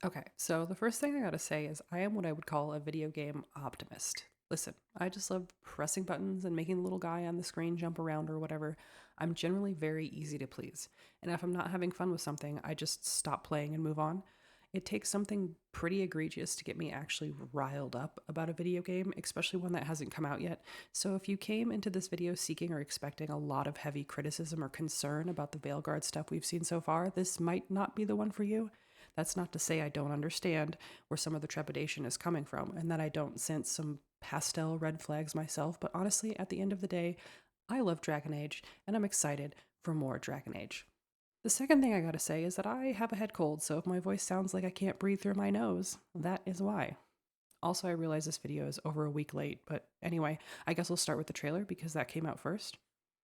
Okay, so the first thing I gotta say is I am what I would call a video game optimist. Listen, I just love pressing buttons and making the little guy on the screen jump around or whatever. I'm generally very easy to please. And if I'm not having fun with something, I just stop playing and move on. It takes something pretty egregious to get me actually riled up about a video game, especially one that hasn't come out yet. So if you came into this video seeking or expecting a lot of heavy criticism or concern about the Veilguard stuff we've seen so far, this might not be the one for you. That's not to say I don't understand where some of the trepidation is coming from and that I don't sense some pastel red flags myself, but honestly, at the end of the day, I love Dragon Age and I'm excited for more Dragon Age. The second thing I gotta say is that I have a head cold, so if my voice sounds like I can't breathe through my nose, that is why. Also, I realize this video is over a week late, but anyway, I guess we'll start with the trailer because that came out first.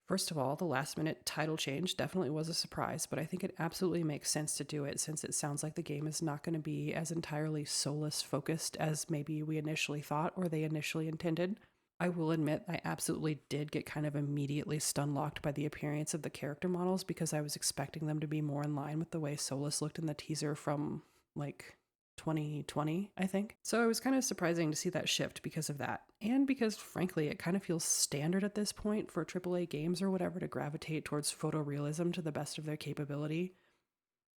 First of all, the last minute title change definitely was a surprise, but I think it absolutely makes sense to do it since it sounds like the game is not going to be as entirely soulless focused as maybe we initially thought or they initially intended. I will admit I absolutely did get kind of immediately stun locked by the appearance of the character models because I was expecting them to be more in line with the way Solus looked in the teaser from like 2020, I think. So it was kind of surprising to see that shift because of that. And because, frankly, it kind of feels standard at this point for AAA games or whatever to gravitate towards photorealism to the best of their capability.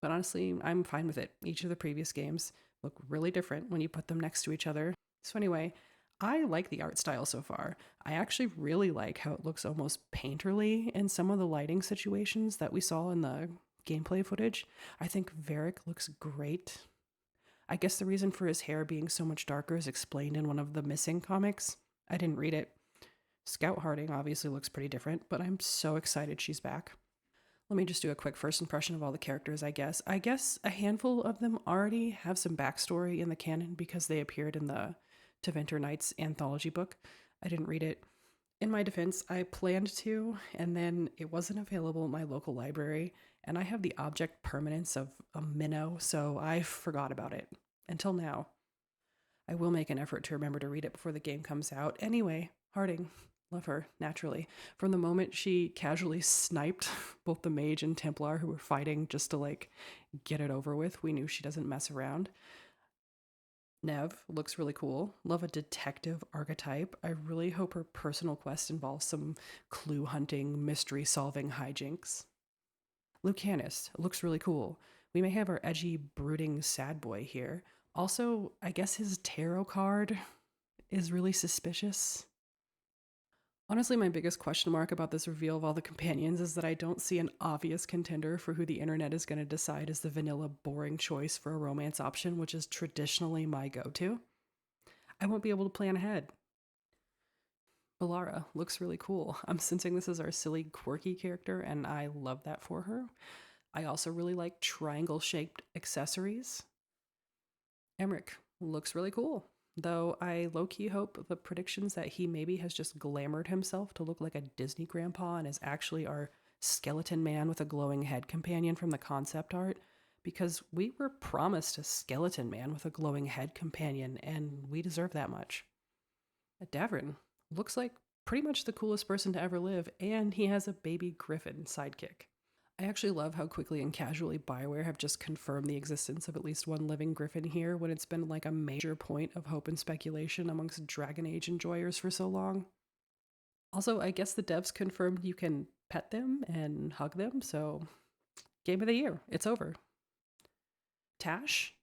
But honestly, I'm fine with it. Each of the previous games look really different when you put them next to each other. So, anyway, I like the art style so far. I actually really like how it looks almost painterly in some of the lighting situations that we saw in the gameplay footage. I think Varric looks great. I guess the reason for his hair being so much darker is explained in one of the missing comics. I didn't read it. Scout Harding obviously looks pretty different, but I'm so excited she's back. Let me just do a quick first impression of all the characters, I guess. I guess a handful of them already have some backstory in the canon because they appeared in the Teventer Knights anthology book. I didn't read it. In my defense, I planned to, and then it wasn't available at my local library, and I have the object permanence of a minnow, so I forgot about it. Until now. I will make an effort to remember to read it before the game comes out. Anyway, Harding, love her, naturally. From the moment she casually sniped both the mage and Templar who were fighting just to, like, get it over with, we knew she doesn't mess around. Nev looks really cool. Love a detective archetype. I really hope her personal quest involves some clue hunting, mystery solving hijinks. Lucanus looks really cool. We may have our edgy, brooding sad boy here. Also, I guess his tarot card is really suspicious. Honestly, my biggest question mark about this reveal of all the companions is that I don't see an obvious contender for who the internet is going to decide is the vanilla, boring choice for a romance option, which is traditionally my go to. I won't be able to plan ahead. Balara looks really cool. I'm sensing this is our silly, quirky character, and I love that for her. I also really like triangle shaped accessories. Emmerich looks really cool, though I low key hope the predictions that he maybe has just glamored himself to look like a Disney grandpa and is actually our skeleton man with a glowing head companion from the concept art, because we were promised a skeleton man with a glowing head companion, and we deserve that much. Davrin looks like pretty much the coolest person to ever live, and he has a baby griffin sidekick. I actually love how quickly and casually BioWare have just confirmed the existence of at least one living griffin here when it's been like a major point of hope and speculation amongst Dragon Age enjoyers for so long. Also, I guess the devs confirmed you can pet them and hug them, so game of the year. It's over. Tosh?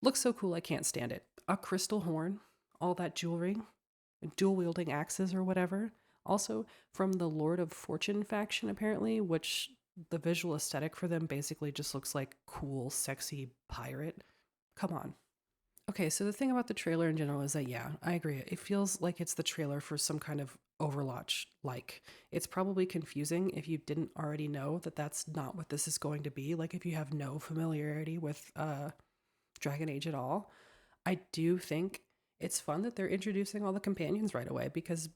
Looks so cool I can't stand it. A crystal horn, all that jewelry, dual wielding axes or whatever. Also, from the Lord of Fortune faction, apparently, which the visual aesthetic for them basically just looks like cool, sexy pirate. Come on. Okay, so the thing about the trailer in general is that, yeah, I agree. It feels like it's the trailer for some kind of Overwatch like. It's probably confusing if you didn't already know that that's not what this is going to be. Like, if you have no familiarity with Dragon Age at all. I do think it's fun that they're introducing all the companions right away because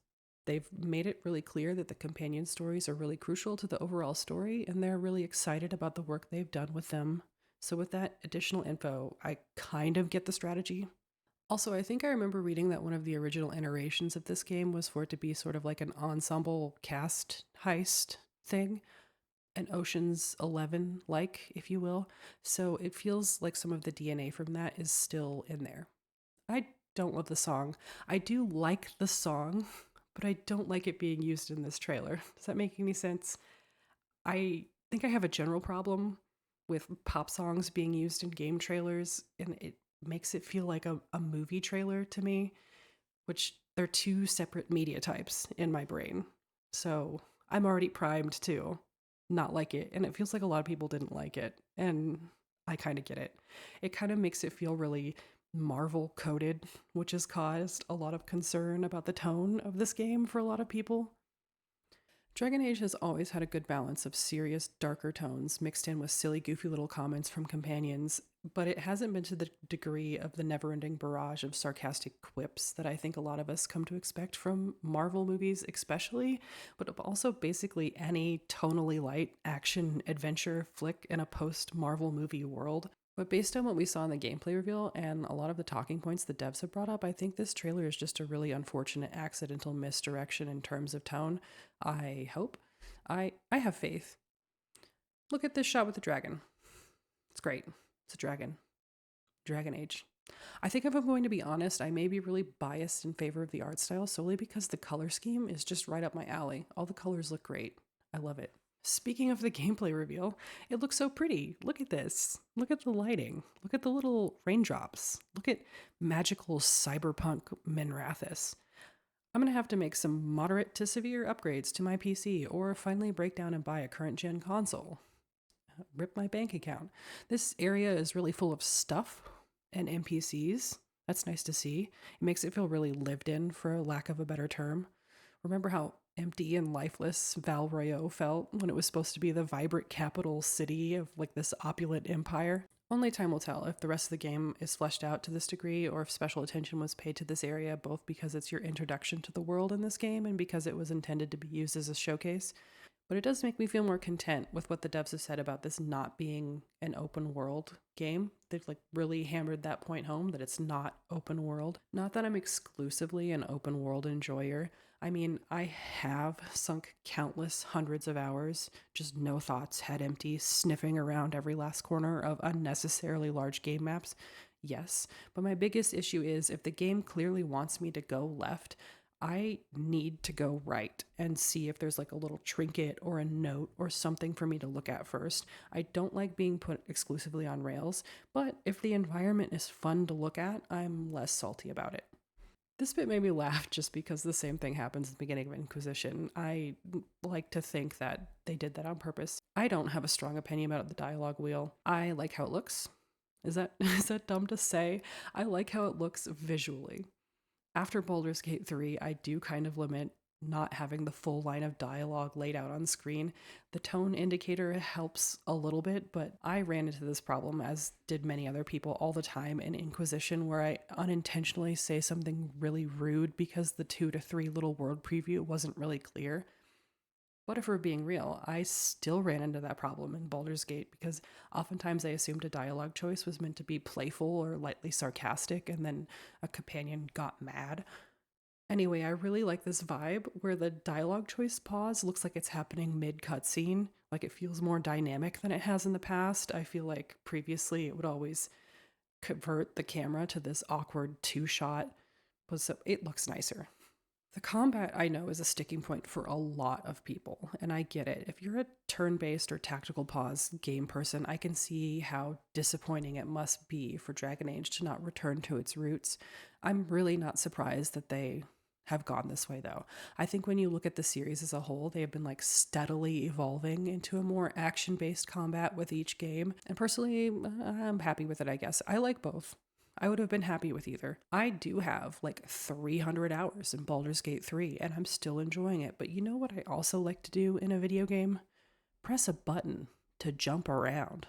they've made it really clear that the companion stories are really crucial to the overall story and they're really excited about the work they've done with them. So, with that additional info, I kind of get the strategy. Also, I think I remember reading that one of the original iterations of this game was for it to be sort of like an ensemble cast heist thing. an Ocean's 11 like, if you will. So it feels like some of the DNA from that is still in there. I don't love the song. I do like the song, but I don't like it being used in this trailer. Does that make any sense? I think I have a general problem with pop songs being used in game trailers, and it makes it feel like a movie trailer to me, which they're two separate media types in my brain. So I'm already primed to not like it, and it feels like a lot of people didn't like it, and I kind of get it. It kind of makes it feel really Marvel coded, which has caused a lot of concern about the tone of this game for a lot of people. Dragon Age has always had a good balance of serious, darker tones mixed in with silly, goofy little comments from companions, but it hasn't been to the degree of the never ending barrage of sarcastic quips that I think a lot of us come to expect from Marvel movies, especially, but also basically any tonally light action adventure flick in a post Marvel movie world. But based on what we saw in the gameplay reveal and a lot of the talking points the devs have brought up, I think this trailer is just a really unfortunate accidental misdirection in terms of tone. I hope. I have faith. Look at this shot with the dragon. It's great. It's a dragon. Dragon Age. I think if I'm going to be honest, I may be really biased in favor of the art style solely because the color scheme is just right up my alley. All the colors look great. I love it. Speaking of the gameplay reveal, it looks so pretty. Look at this. Look at the lighting. Look at the little raindrops. Look at magical cyberpunk Minrathis. I'm going to have to make some moderate to severe upgrades to my PC or finally break down and buy a current gen console. Rip my bank account. This area is really full of stuff and NPCs. That's nice to see. It makes it feel really lived in, for a lack of a better term. Remember how empty and lifeless Val Royeaux felt when it was supposed to be the vibrant capital city of like this opulent empire? Only time will tell if the rest of the game is fleshed out to this degree or if special attention was paid to this area, both because it's your introduction to the world in this game and because it was intended to be used as a showcase. But it does make me feel more content with what the devs have said about this not being an open world game. They've like really hammered that point home that it's not open world. Not that I'm exclusively an open world enjoyer. I mean, I have sunk countless hundreds of hours, just no thoughts, head empty, sniffing around every last corner of unnecessarily large game maps. Yes, but my biggest issue is if the game clearly wants me to go left, I need to go right and see if there's like a little trinket or a note or something for me to look at first. I don't like being put exclusively on rails, but if the environment is fun to look at, I'm less salty about it. This bit made me laugh just because the same thing happens at the beginning of Inquisition. I like to think that they did that on purpose. I don't have a strong opinion about the dialogue wheel. I like how it looks. Is that is that dumb to say? I like how it looks visually. After Baldur's Gate 3, I do kind of lament not having the full line of dialogue laid out on screen. The tone indicator helps a little bit, but I ran into this problem, as did many other people, all the time in Inquisition, where I unintentionally say something really rude because the 2 to 3 little word preview wasn't really clear. But if we're being real, I still ran into that problem in Baldur's Gate because oftentimes I assumed a dialogue choice was meant to be playful or lightly sarcastic, and then a companion got mad. Anyway, I really like this vibe where the dialogue choice pause looks like it's happening mid cutscene. Like it feels more dynamic than it has in the past. I feel like previously it would always convert the camera to this awkward two shot, but so it looks nicer. The combat, I know, is a sticking point for a lot of people, and I get it. If you're a turn based or tactical pause game person, I can see how disappointing it must be for Dragon Age to not return to its roots. I'm really not surprised that they have gone this way, though. I think when you look at the series as a whole, they have been like steadily evolving into a more action based combat with each game, and personally, I'm happy with it, I guess. I like both. I would have been happy with either. I do have like 300 hours in Baldur's Gate 3 and I'm still enjoying it. But you know what I also like to do in a video game? Press a button to jump around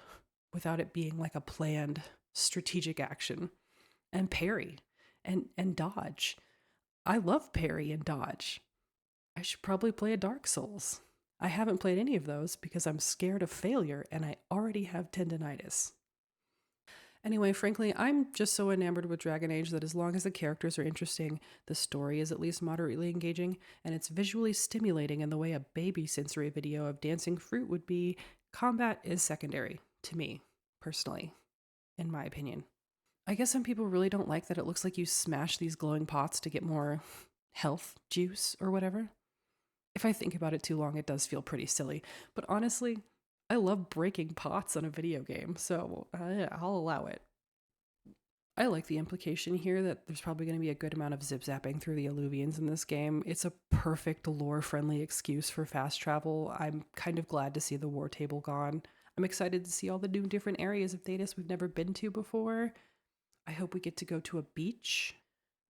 without it being like a planned strategic action, and parry and dodge. I love parry and dodge. I should probably play a Dark Souls. I haven't played any of those because I'm scared of failure and I already have tendinitis. Anyway, frankly, I'm just so enamored with Dragon Age that as long as the characters are interesting, the story is at least moderately engaging, and it's visually stimulating in the way a baby sensory video of dancing fruit would be, combat is secondary to me, personally, in my opinion. I guess some people really don't like that it looks like you smash these glowing pots to get more health juice or whatever. If I think about it too long, it does feel pretty silly. But honestly, I love breaking pots on a video game, so I'll allow it. I like the implication here that there's probably going to be a good amount of zip zapping through the Alluvians in this game. It's a perfect lore friendly excuse for fast travel. I'm kind of glad to see the war table gone. I'm excited to see all the new different areas of Thedas we've never been to before. I hope we get to go to a beach.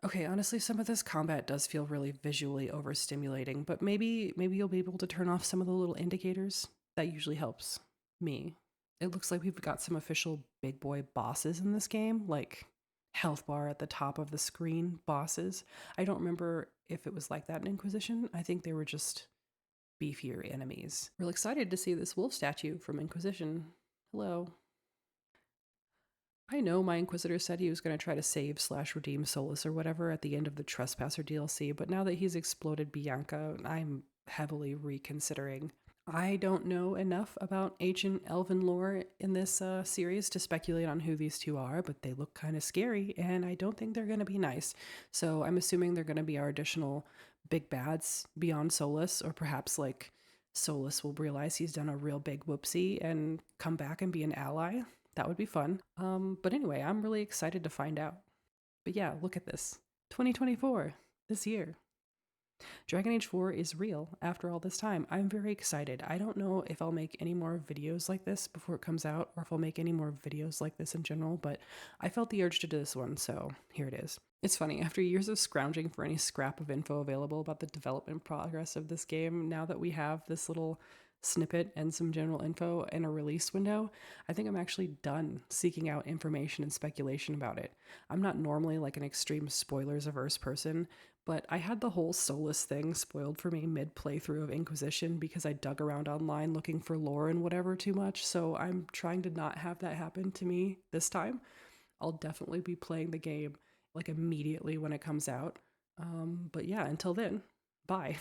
Okay, honestly, some of this combat does feel really visually overstimulating, but maybe you'll be able to turn off some of the little indicators. That usually helps me. It looks like we've got some official big boy bosses in this game, like health bar at the top of the screen bosses. I don't remember if it was like that in Inquisition. I think they were just beefier enemies. Real excited to see this wolf statue from Inquisition. Hello. I know my Inquisitor said he was going to try to save slash redeem Solus or whatever at the end of the Trespasser DLC, but now that he's exploded Bianca, I'm heavily reconsidering. I don't know enough about ancient elven lore in this series to speculate on who these two are, but they look kind of scary, and I don't think they're going to be nice. So I'm assuming they're going to be our additional big bads beyond Solus, or perhaps like Solus will realize he's done a real big whoopsie and come back and be an ally. That would be fun. But anyway, I'm really excited to find out. But yeah, look at this. 2024, this year. Dragon Age 4 is real after all this time. I'm very excited. I don't know if I'll make any more videos like this before it comes out, or if I'll make any more videos like this in general, but I felt the urge to do this one, so here it is. It's funny, after years of scrounging for any scrap of info available about the development progress of this game, now that we have this little snippet and some general info and a release window, I think I'm actually done seeking out information and speculation about it. I'm not normally like an extreme spoilers averse person, but I had the whole Solus thing spoiled for me mid playthrough of Inquisition because I dug around online looking for lore and whatever too much, so I'm trying to not have that happen to me this time. I'll definitely be playing the game like immediately when it comes out. But yeah, until then, bye.